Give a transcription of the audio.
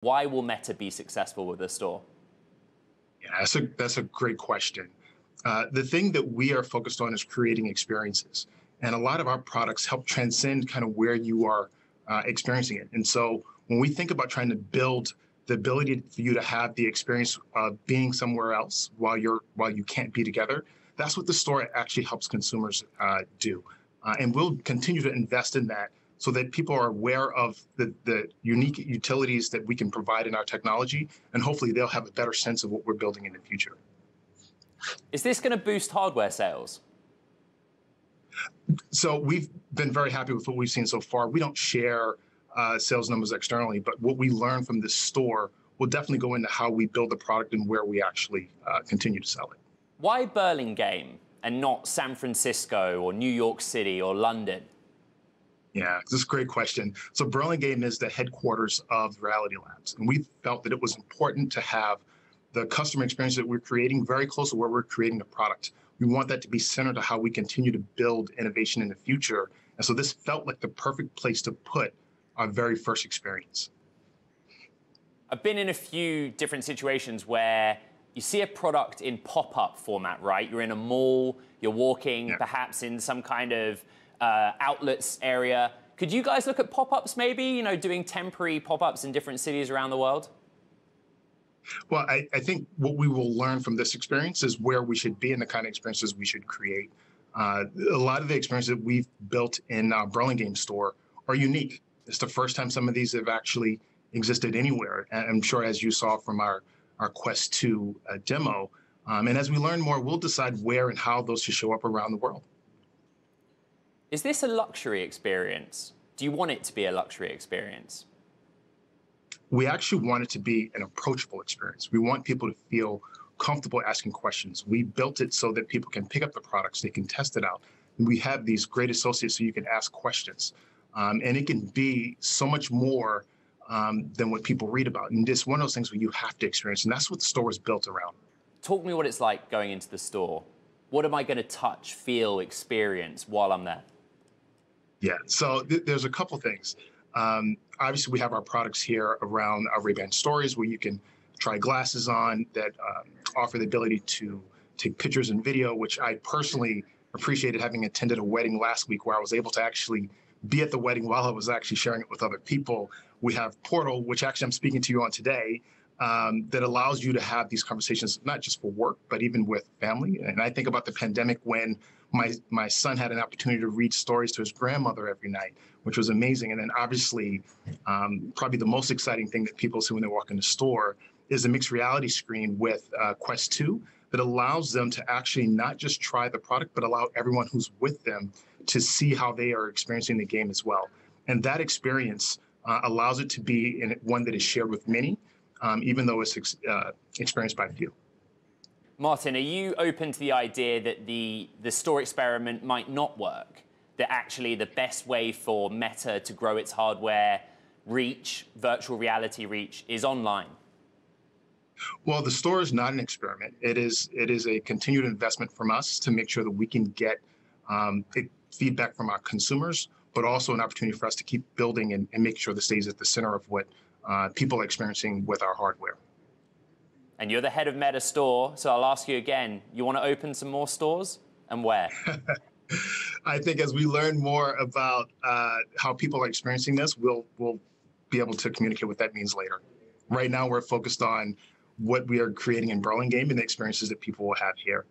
Why will Meta be successful with the store? Yeah, that's a great question. The thing that we are focused on is creating experiences. And a lot of our products help transcend kind of where you are experiencing it. And so when we think about trying to build the ability for you to have the experience of being somewhere else while you can't be together, that's what the store actually helps consumers do. And we'll continue to invest in that so that people are aware of the unique utilities that we can provide in our technology, and hopefully they'll have a better sense of what we're building in the future. Is this going to boost hardware sales? So we've been very happy with what we've seen so far. We don't share sales numbers externally, but what we learn from this store will definitely go into how we build the product and where we actually continue to sell it. Why Burlingame and not San Francisco or New York City or London? Yeah, this is a great question. So Burlingame is the headquarters of Reality Labs, and we felt that it was important to have the customer experience that we're creating very close to where we're creating the product. We want that to be centered to how we continue to build innovation in the future. And so this felt like the perfect place to put our very first experience. I've been in a few different situations where you see a product in pop-up format, right? You're in a mall, you're walking, perhaps in some kind of outlets area. Could you guys look at pop-ups maybe, you know, doing temporary pop-ups in different cities around the world? Well, I think what we will learn from this experience is where we should be and the kind of experiences we should create. A lot of the experiences that we've built in our Burlingame store are unique. It's the first time some of these have actually existed anywhere. And I'm sure, as you saw from our Quest 2 demo, and as we learn more, we'll decide where and how those should show up around the world. Is this a luxury experience? Do you want it to be a luxury experience? We actually want it to be an approachable experience. We want people to feel comfortable asking questions. We built it so that people can pick up the products, they can test it out. And we have these great associates so you can ask questions. And it can be so much more than what people read about. And it's one of those things where you have to experience, and that's what the store is built around. Talk me what it's like going into the store. What am I going to touch, feel, experience while I'm there? Yeah, so there's a couple things. Obviously, we have our products here around our Ray-Ban Stories where you can try glasses on that offer the ability to take pictures and video, which I personally appreciated, having attended a wedding last week where I was able to actually be at the wedding while I was actually sharing it with other people. We have Portal, which actually I'm speaking to you on today, that allows you to have these conversations, not just for work, but even with family. And I think about the pandemic when my son had an opportunity to read stories to his grandmother every night, which was amazing. And then obviously, probably the most exciting thing that people see when they walk in the store is a mixed reality screen with Quest 2 that allows them to actually not just try the product, but allow everyone who's with them to see how they are experiencing the game as well. And that experience allows it to be one that is shared with many, even though it's experienced by few. Martin, are you open to the idea that the store experiment might not work? That actually the best way for Meta to grow its hardware reach, virtual reality reach, is online? Well, the store is not an experiment. It is a continued investment from us to make sure that we can get feedback from our consumers, but also an opportunity for us to keep building and make sure that stays at the center of what people are experiencing with our hardware. And you're the head of Meta Store, so I'll ask you again, you want to open some more stores? And where? I think as we learn more about how people are experiencing this, we'll be able to communicate what that means later. Right now, we're focused on what we are creating in Burlingame and the experiences that people will have here.